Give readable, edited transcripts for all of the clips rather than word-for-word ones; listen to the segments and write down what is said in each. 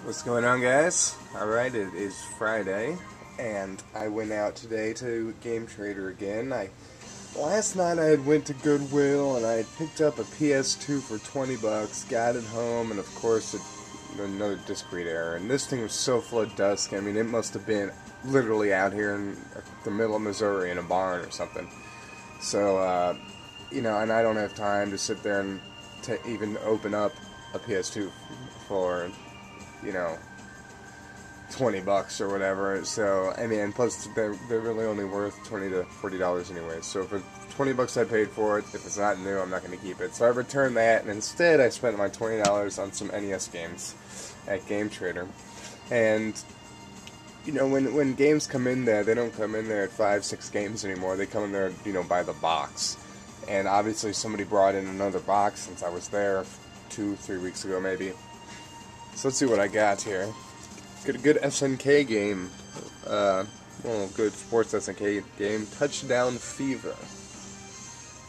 What's going on, guys? Alright, it is Friday, and I went out today to Game Trader again. Last night I had went to Goodwill, and I had picked up a PS2 for 20 bucks, got it home, and of course another disc read error. And this thing was so full of dust, I mean, it must have been literally out here in the middle of Missouri in a barn or something. So, and I don't have time to sit there and even open up a PS2 for 20 bucks or whatever. So, I mean, plus they're really only worth $20 to $40 anyway. So for 20 bucks I paid for it, if it's not new, I'm not going to keep it. So I returned that, and instead I spent my $20 on some NES games at Game Trader. And when games come in there, they don't come in there at 5-6 games anymore. They come in there, by the box. And obviously somebody brought in another box since I was there 2-3 weeks ago, maybe. So let's see what I got here. Got a good SNK game. Good sports SNK game. Touchdown Fever.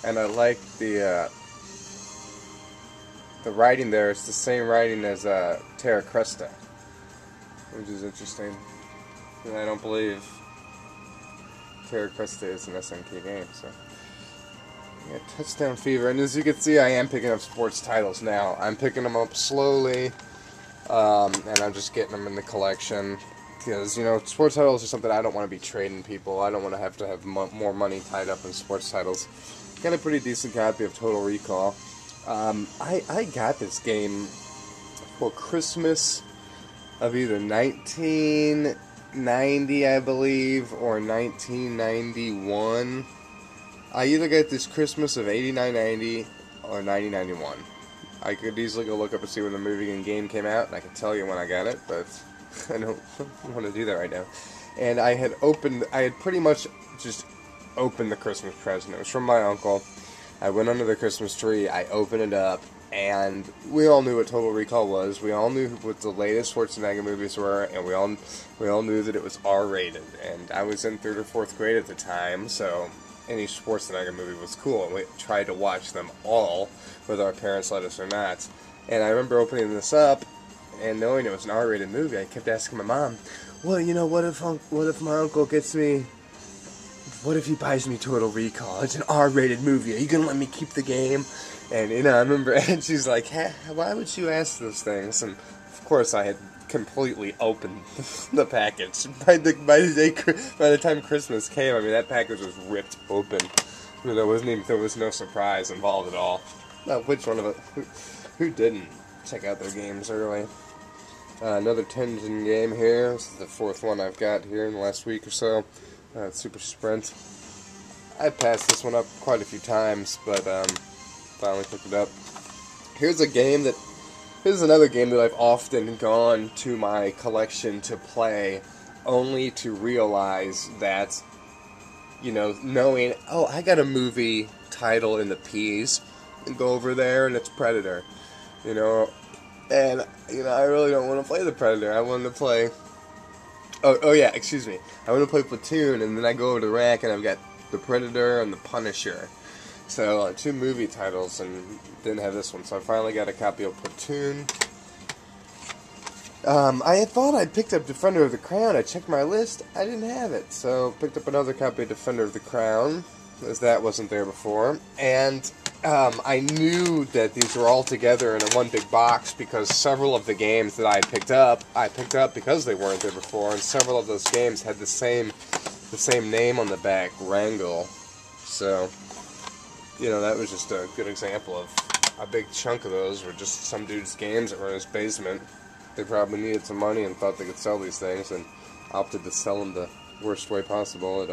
And I like the writing there. It's the same writing as Terra Cresta, which is interesting. And I don't believe Terra Cresta is an SNK game. So yeah, Touchdown Fever. And as you can see, I am picking up sports titles now. I'm picking them up slowly. And I'm just getting them in the collection because, sports titles are something I don't want to be trading people. I don't want to have more money tied up in sports titles. Got a pretty decent copy of Total Recall. I got this game for Christmas of either 1990, I believe, or 1991. I either got this Christmas of 89-90 or 90-91. I could easily go look up and see when the movie and game came out, and I can tell you when I got it, but I don't want to do that right now. And I had pretty much just opened the Christmas present. It was from my uncle. I went under the Christmas tree, I opened it up, and we all knew what Total Recall was. We all knew what the latest Schwarzenegger movies were, and we all knew that it was R-rated. And I was in 3rd or 4th grade at the time, so any Schwarzenegger movie was cool, and we tried to watch them all, whether our parents let us or not. And I remember opening this up, and knowing it was an R-rated movie, I kept asking my mom, well, what if my uncle gets me, what if he buys me Total Recall? It's an R-rated movie, are you going to let me keep the game? And, I remember, and she's like, why would you ask those things? And, of course, I had completely opened the package. By the time Christmas came, I mean, that package was ripped open. There was no surprise involved at all. Now, which one of us, who didn't check out their games early? Another Tengen game here. This is the 4th one I've got here in the last week or so. Super Sprint. I passed this one up quite a few times, but finally picked it up. Here's another game that I've often gone to my collection to play, only to realize that, knowing, oh, I got a movie title in the P's, and go over there and it's Predator, and, I really don't want to play the Predator. I want to play, I want to play Platoon, and then I go over to the rack and I've got the Predator and the Punisher. So, 2 movie titles, and didn't have this one, so I finally got a copy of Platoon. I had thought I'd picked up Defender of the Crown. I checked my list, I didn't have it, so picked up another copy of Defender of the Crown, as that wasn't there before, and I knew that these were all together in one big box, because several of the games that I picked up because they weren't there before, and several of those games had the same name on the back, Wrangle, so that was just a good example of a big chunk of those were just some dude's games that were in his basement. They probably needed some money and thought they could sell these things and opted to sell them the worst way possible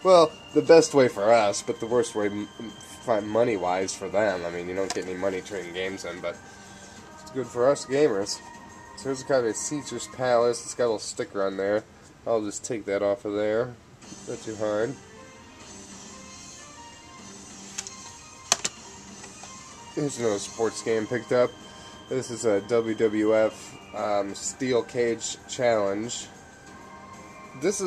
the best way for us, but the worst way money-wise for them. I mean, you don't get any money trading games in, but it's good for us gamers. So here's a copy of Caesar's Palace. It's got a little sticker on there. I'll just take that off of there. Not too hard. Here's another sports game picked up. This is a WWF Steel Cage Challenge. This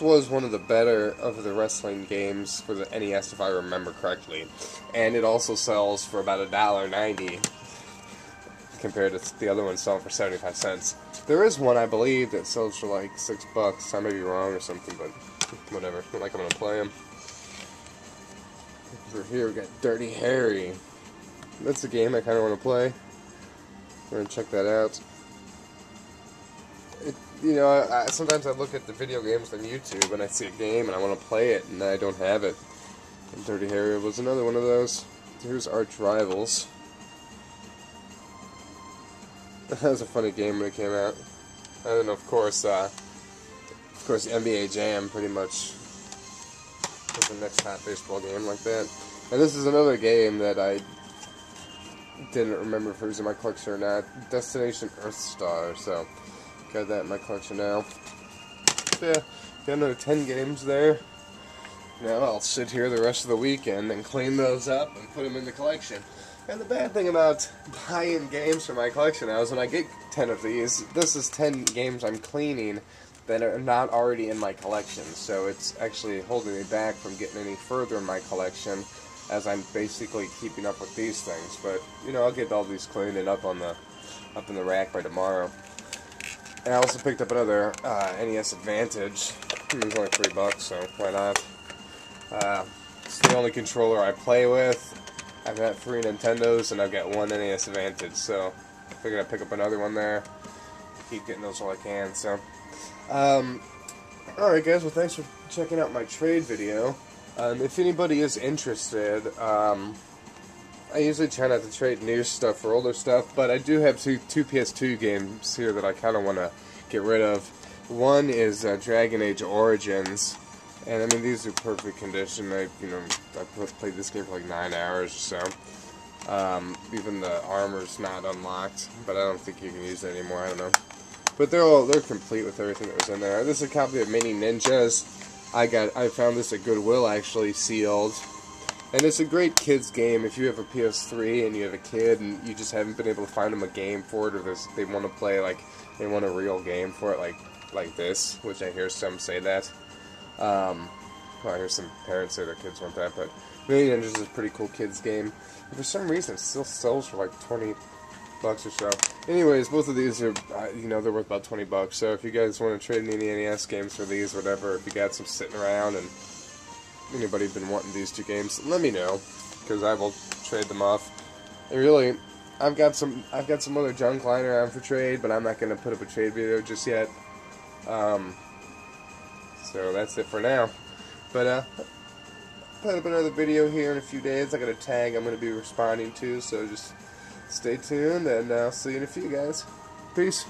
was one of the better of the wrestling games for the NES, if I remember correctly, and it also sells for about $1.90. compared to the other one selling for 75 cents. There is one, I believe, that sells for like $6. I may be wrong or something, but whatever. It's not like I'm going to play them. Over here we got Dirty Harry. That's a game I kind of want to play. We're going to check that out. Sometimes I look at the video games on YouTube and I see a game and I want to play it and I don't have it. And Dirty Harry was another one of those. Here's Arch Rivals. That was a funny game when it came out. And then of course NBA Jam pretty much was the next hot baseball game like that. And this is another game that I didn't remember if it was in my collection or not. Destination Earthstar, so got that in my collection now. So yeah, got another 10 games there. Now I'll sit here the rest of the weekend and clean those up and put them in the collection. And the bad thing about buying games for my collection now is when I get 10 of these, this is 10 games I'm cleaning that are not already in my collection. So it's actually holding me back from getting any further in my collection as I'm basically keeping up with these things. But, I'll get all these cleaned and up in the rack by tomorrow. And I also picked up another NES Advantage. It was only $3, so why not? It's the only controller I play with. I've got 3 Nintendos and I've got 1 NES Advantage, so I figured I'd pick up another one there. Keep getting those while I can, so. Alright guys, well thanks for checking out my trade video. If anybody is interested, I usually try not to trade new stuff for older stuff, but I do have two PS2 games here that I kind of want to get rid of. One is Dragon Age Origins. And I mean, these are perfect condition. I played this game for like 9 hours or so. Even the armor's not unlocked, but I don't think you can use it anymore. I don't know. But they're complete with everything that was in there. This is a copy of Mini Ninjas. I found this at Goodwill actually, sealed. And it's a great kids game if you have a PS3 and you have a kid and you just haven't been able to find them a game for it, or they want to play they want a real game for it like this, which I hear some say that. Well, I hear some parents say their kids want that, but Mini Ninjas is a pretty cool kids game. And for some reason, it still sells for like $20 or so. Anyways, both of these are, they're worth about $20. So if you guys want to trade any NES games for these, whatever, if you got some sitting around and anybody been wanting these 2 games, let me know, because I will trade them off. And really, I've got some other junk lying around for trade, but I'm not going to put up a trade video just yet. So that's it for now. But I'll put up another video here in a few days. I got a tag I'm going to be responding to, so just stay tuned, and I'll see you in a few, guys. Peace.